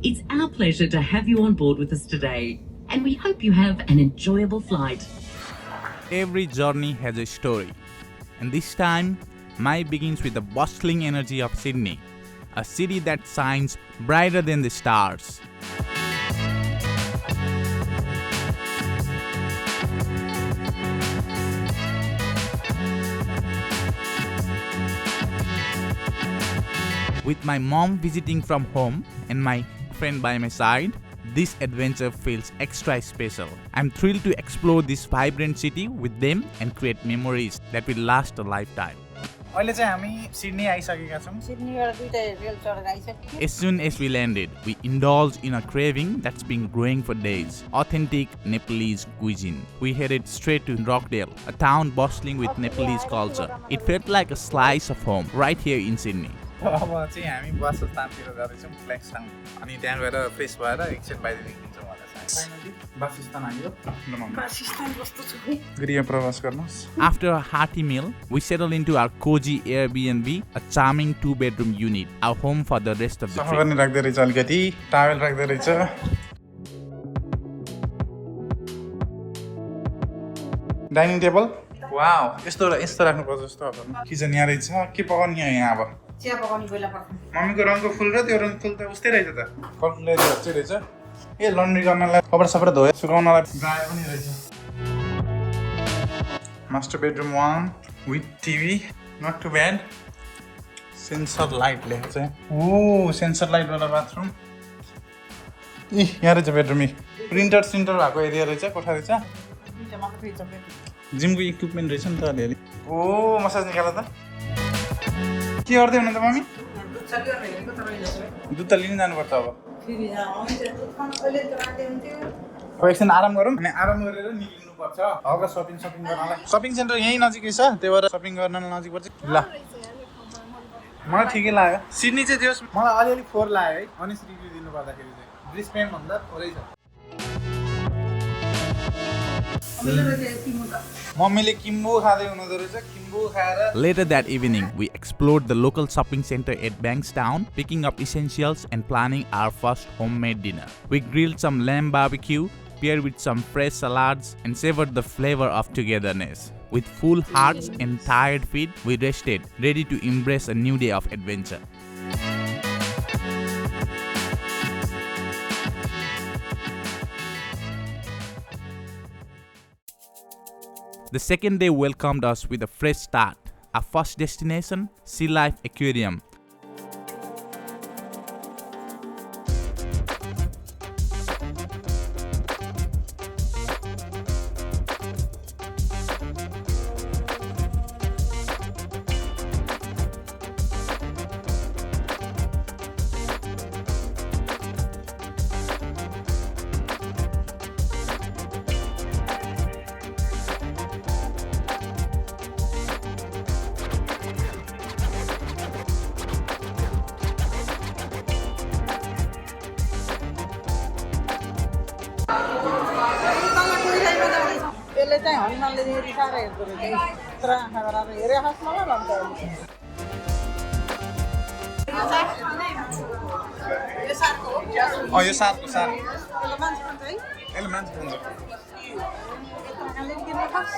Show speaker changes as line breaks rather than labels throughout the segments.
It's our pleasure to have you on board with us today, and we hope you have an enjoyable flight.
Every journey has a story, and this time, mine begins with the bustling energy of Sydney, a city that shines brighter than the stars. With my mom visiting from home and my friend by my side, this adventure feels extra special. I'm thrilled to explore this vibrant city with them and create memories that will last a lifetime.
अहिले चाहिँ हामी Sydney आइसकेका छौं
सिडनीबाट दुईटा rail चढेर आइसक्यो
As soon as we landed, we indulged in a craving that's been growing for days. Authentic Nepalese cuisine. We headed straight to Rockdale, a town bustling with Nepalese culture. It felt like a slice of home right here in Sydney.
अब चाहिँ हामी बस स्थानतिर जाँदैछौँ flex town अनि त्यहाँ गएर fresh भएर एकछिन बाहिर निक्लिन्छौँ होला फाइनली बस स्थान आइयो
वासस्थान कस्तो छ
गृह प्रवास गर्नुहोस्
After a hearty meal, we settled into our cozy Airbnb, a charming 2-bedroom unit, our home for the rest of the
सफा
trip.
गर्ने राख्दै रहेछ अलिकति टावेल राख्दै रहेछ डाइनिङ टेबल वाउ यस्तो राख्नुपर्छ जस्तो अब किचन यहाँ रहेछ के पकाउने यहाँ अब
चिया पकाउने बेला पर्छ
मम्मीको रङको फुल र त्यो रङको फुल त उस्तै रहेछ त कलकुलेटर चाहिँ रहेछ ए लन्ड्री गर्नलाई कपडा सपडा धोए सुकाउनलाई ड्रायर पनि रहेछ master bedroom 1 with TV not too bad sensor light लेखेको छ ओ सेन्सर लाइट वाला बाथरुम इ यहाँ रहेछ बेडरुम प्रिन्टर सिन्टर भएको एरिया रहेछ कोठा रहेछ
दुईटा मात्र फ्रिज छ
जिमको इक्विपमेन्ट रहेछ नि त अलिअलि ओ मसाज निकाल त के गर्दै हुनुहुन्छ मम्मी
दुध चल्यो हेरेको त रहेछ
दुध त लिन जानुपर्छ अब
फेरि आउँछ दुध खान अहिले त राते हुन्थ्यो
अब एकछिन आराम गरौँ अनि आराम गरेर निक्लिनुपर्छ हल्का सपिङ गर्नलाई सपिङ सेन्टर यहीँ नजिकै छ त्यही भएर सपिङ गर्न नजिक पर्छ ल मलाई ठिकै लाग्यो सिडनी चाहिँ त्यो मलाई अलिअलि फोहोर लाग्यो है अनेस्ट रिभ्यू दिनु पर्दाखेरि चाहिँ ब्रिस्बेन भन्दा थोरै छ मम्मीले किम्बु खाँदै हुनुहुँदो रहेछ किम्बु खाएर
Later that evening, we explored the local shopping center at Bankstown, picking up essentials and planning our first homemade dinner. We grilled some lamb barbecue, paired with some fresh salads, and savored the flavor of togetherness. With full hearts and tired feet, we rested, ready to embrace a new day of adventure. The second day welcomed us with a fresh start. Our first destination, Sea Life Aquarium.
त्यसले चाहिँ हनुमानले रिसाएर हेर्दो रहेछ यत्रो आँखा गराएर हेरे खास मलाई भन्छ यो Sarco हो
यो साथको साथ
यसले मान्छे भन्छ है
यसले मान्छे भन्छ
यत्रो आँखाले किन खास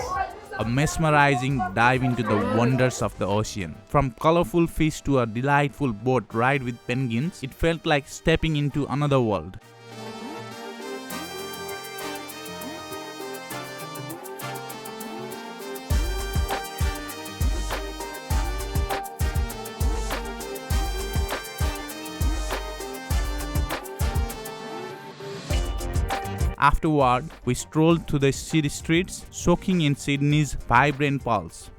A mesmerizing dive into the wonders of the ocean. From colorful fish to a delightful boat ride with penguins, it felt like stepping into another world. Afterward, we strolled through the city streets, soaking in Sydney's vibrant pulse.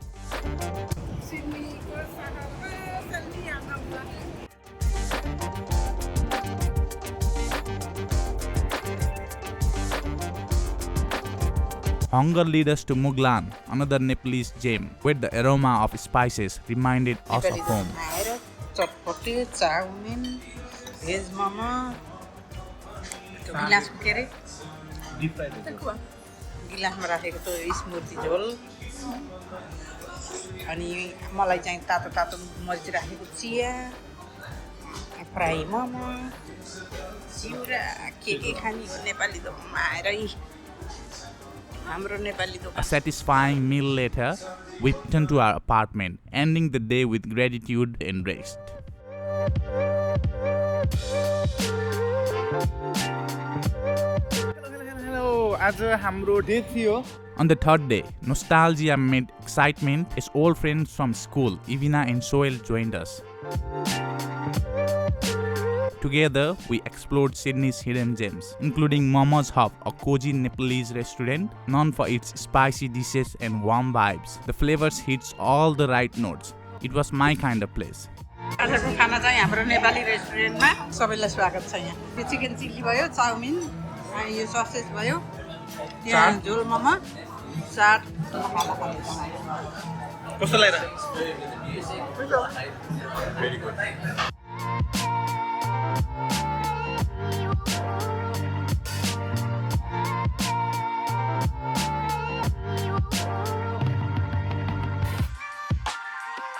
Hunger led us to Muglan, another Nepalese gem, where the aroma of spices reminded us of home.
चटपटी chowmein भेज मोमो गिलासको के अरे गिलासमा राखेको त्यो स्मुदी झोल अनि मलाई चाहिँ तातो तातो मरिच राखेको चिया फ्राई मोमो चिउरा के खाने हो नेपाली दोकानमा आएर हाम्रो नेपाली दोकान
A satisfying meal later, we returned to our apartment, ending the day with gratitude and rest.
Hello, आज हाम्रो डे 3 हो.
On the third day, nostalgia met excitement as old friends from school, Ivina and Soel, joined us. Together, we explored Sydney's hidden gems, including Mama's Hub, a cozy Nepalese restaurant known for its spicy dishes and warm vibes. The flavors hits all the right notes. It was my kind of place.
आजको खाना चाहिँ हाम्रो नेपाली रेस्टुरेन्टमा सबैलाई स्वागत छ यहाँ. यो chicken chilli भयो, चाउमिन, अनि यो ससेज भयो. यहाँ झोल मोमो, चाट,
कस्तो लाग्यो? Very good.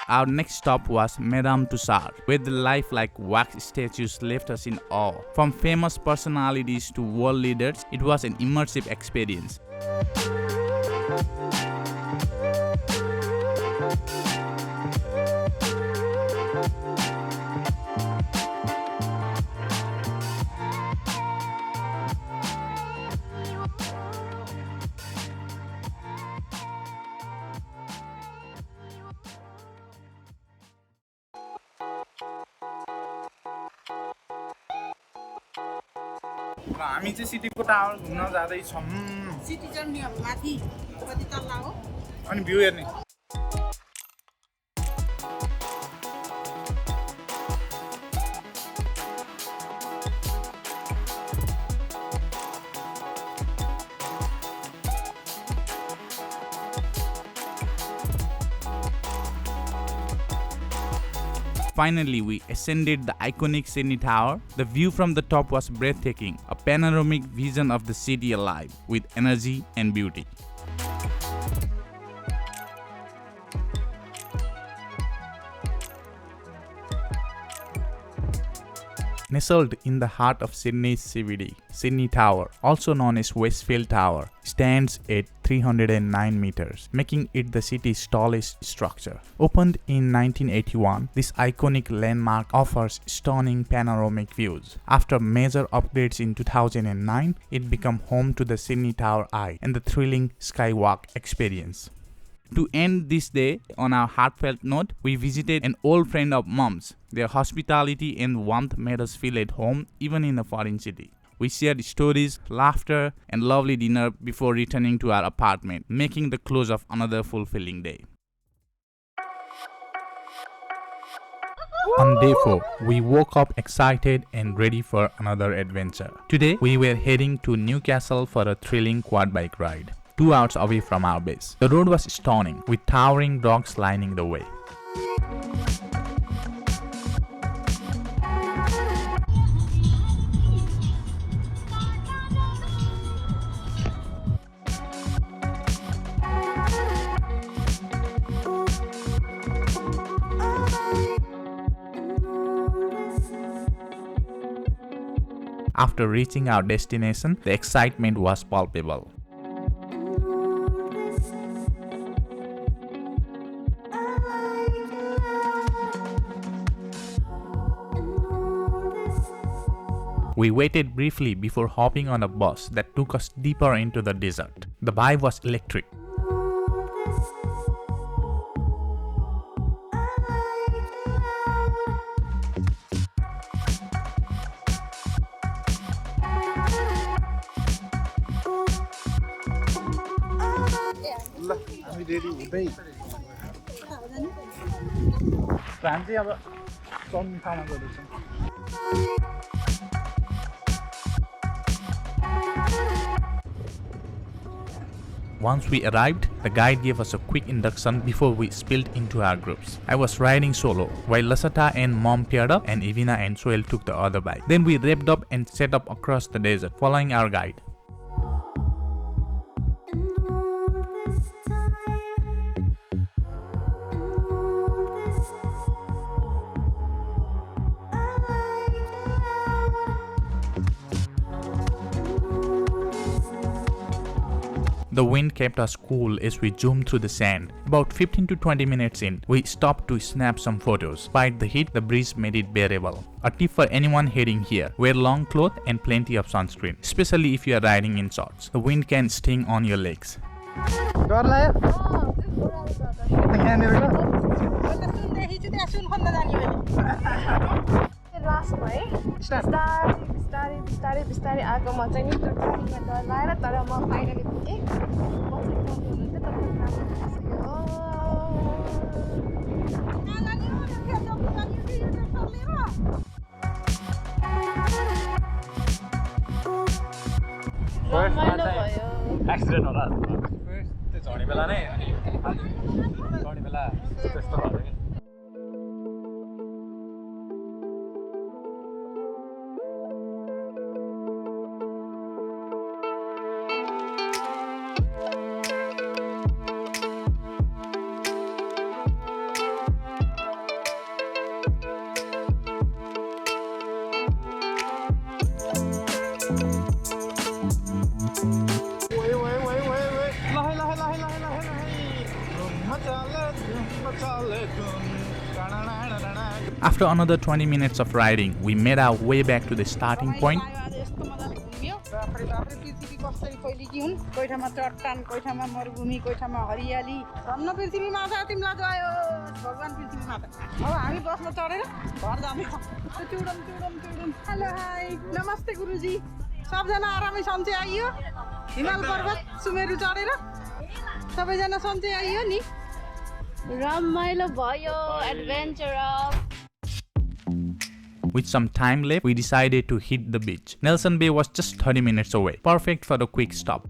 Our next stop was Madame Tussauds, where the lifelike wax statues left us in awe. From famous personalities to world leaders, it was an immersive experience.
हामी चाहिँ सिटीको tower घुम्न जाँदै छौं.
सिटी चढ्ने हो माथि कति तल्ला हो
अनि भ्यू हेर्ने.
Finally, we ascended the iconic Sydney Tower. The view from the top was breathtaking, a panoramic vision of the city alive with energy and beauty. Nestled in the heart of Sydney's CBD, Sydney Tower, also known as Westfield Tower, stands at 309 meters, making it the city's tallest structure. Opened in 1981, this iconic landmark offers stunning panoramic views. After major upgrades in 2009, it became home to the Sydney Tower Eye and the thrilling Skywalk experience. To end this day on a heartfelt note, we visited an old friend of Mom's. Their hospitality and warmth made us feel at home even in a foreign city. We shared stories, laughter, and lovely dinner before returning to our apartment, making the close of another fulfilling day. On day 4, we woke up excited and ready for another adventure. Today, we were heading to Newcastle for a thrilling quad bike ride, 2 hours away from our base. The road was stunning, with towering rocks lining the way. After reaching our destination, the excitement was palpable. We waited briefly before hopping on a bus that took us deeper into the desert. The vibe was electric.
ल हामी ready हुँदै plan चाहिँ अब चढ्ने ठाउँमा गर्दैछौँ.
Once we arrived, the guide gave us a quick induction before we spilled into our groups. I was riding solo, while Lasata and Mom paired up and Ivina and Soel took the other bike. Then we revved up and set up across the desert, following our guide. The wind kept us cool as we zoomed through the sand. About 15 to 20 minutes in, we stopped to snap some photos. Despite the heat, the breeze made it bearable. A tip for anyone heading here: wear long clothes and plenty of sunscreen, especially if you are riding in shorts. The wind can sting on your legs.
डर लाग्यो यहाँनिर
सुनदेखि चाहिँ त्यहाँ सुन खन्न जाने मैले
लास्टमा है बिस्तारै बिस्तारै बिस्तारै आगोमा चाहिँ नि गाडीमा डर लागेर तर म फाइनली पुगेँ म चाहिँ रमाइलो भयो
एक्सिडेन्ट होला त्यो झर्ने बेला नै झर्ने बेला त्यस्तो भयो कि
After another 20 minutes of riding, we made our way back to the starting point.
पृथ्वी कसरी फैलिकी हुन् कोही ठाउँमा चट्टान कोही ठाउँमा मरुभूमि कोही ठाउँमा हरियाली धन्न पृथ्वी माता तिमीलाई गयो भगवान पृथ्वी माता अब हामी बसमा चढेर घर जाने चुडम चुडम चुडम हेलो हाई नमस्ते गुरुजी सबजना आरामै सन्चै आइयो हिमाल पर्वत सुमेरु चढेर सबैजना सन्चै आइयो नि
रमाइलो भयो adventurous
With some time left, we decided to hit the beach. Nelson Bay was just 30 minutes away, perfect for a quick stop.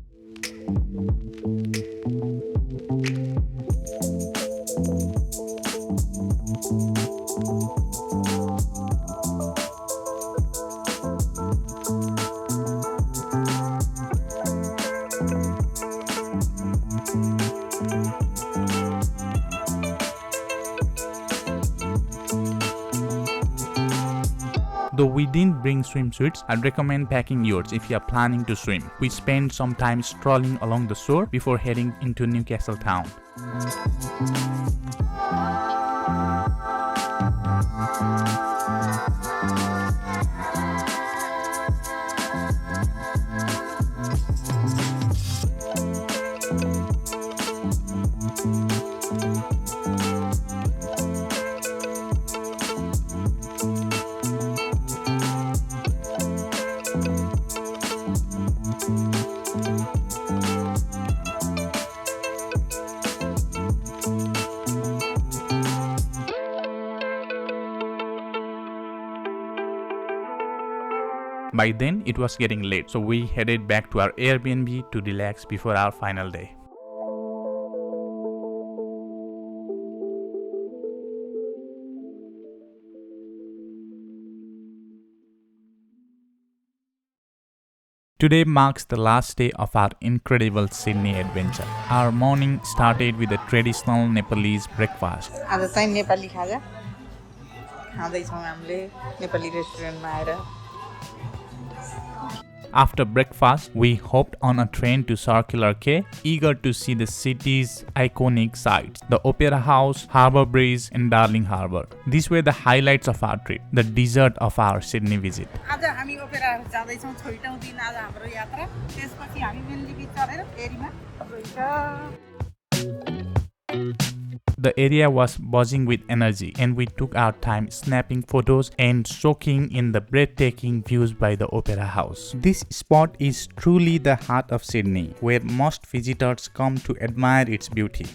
Though we didn't bring swimsuits, I'd recommend packing yours if you are planning to swim. We spent some time strolling along the shore before heading into Newcastle town. By then, it was getting late, so we headed back to our Airbnb to relax before our final day. Today marks the last day of our incredible Sydney adventure. Our morning started with a traditional Nepalese breakfast.
आज चाहिँ नेपाली खाजा खाँदैछौँ हामीले नेपाली रेस्टुरेन्टमा आएर
After breakfast, we hopped on a train to Circular Quay, eager to see the city's iconic sights, the Opera House, Harbour Bridge, and Darling Harbour. These were the highlights of our trip, the dessert of our Sydney visit.
आज हामी opera जाँदैछौँ छैटौँ दिन आज हाम्रो यात्रा त्यसपछि हामी mainly बिच चढेर फेरीमा
The area was buzzing with energy, and we took our time snapping photos and soaking in the breathtaking views by the Opera House. This spot is truly the heart of Sydney, where most visitors come to admire its beauty.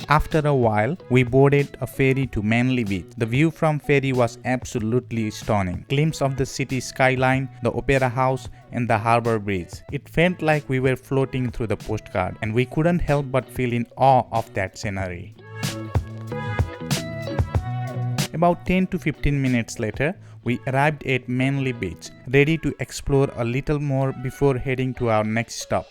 After a while, we boarded a ferry to Manly Beach. The view from ferry was absolutely stunning. Glimpse of the city skyline, the opera house, and the harbor bridge. It felt like we were floating through the postcard, and we couldn't help but feel in awe of that scenery. About 10 to 15 minutes later, we arrived at Manly Beach, ready to explore a little more before heading to our next stop.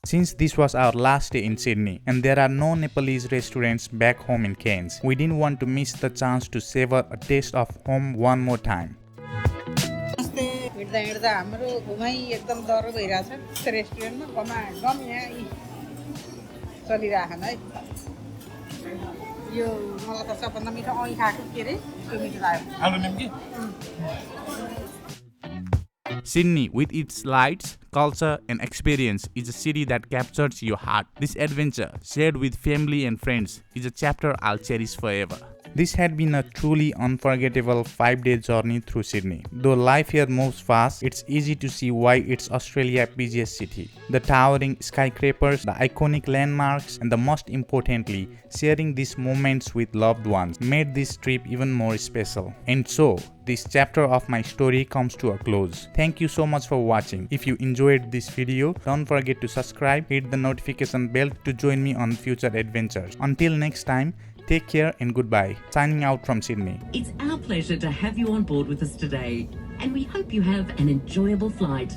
Since this was our last day in Sydney and there are no Nepalese restaurants back home in Cairns, we didn't want to miss the chance to savor a taste of home one more time.
हिँड्दा हिँड्दा हाम्रो घुमाइ एकदम डह्रो भइरहेछ त्यो रेस्टुरेन्टमा गम यहाँ चलिरहेछन् है यो मलाई त सबभन्दा मिठो अँ खाएको के अरे त्यो मिठो लाग्यो
आलु निम्की
Sydney, with its lights, culture, and experience, is a city that captures your heart. This adventure, shared with family and friends, is a chapter I'll cherish forever. This had been a truly unforgettable 5-day journey through Sydney. Though life here moves fast, it's easy to see why it's Australia's busiest city. The towering skyscrapers, the iconic landmarks, and the most importantly, sharing these moments with loved ones made this trip even more special. And so, this chapter of my story comes to a close. Thank you so much for watching. If you enjoyed this video, don't forget to subscribe, hit the notification bell to join me on future adventures. Until next time, take care and goodbye. Signing out from Sydney.
It's our pleasure to have you on board with us today, and we hope you have an enjoyable flight.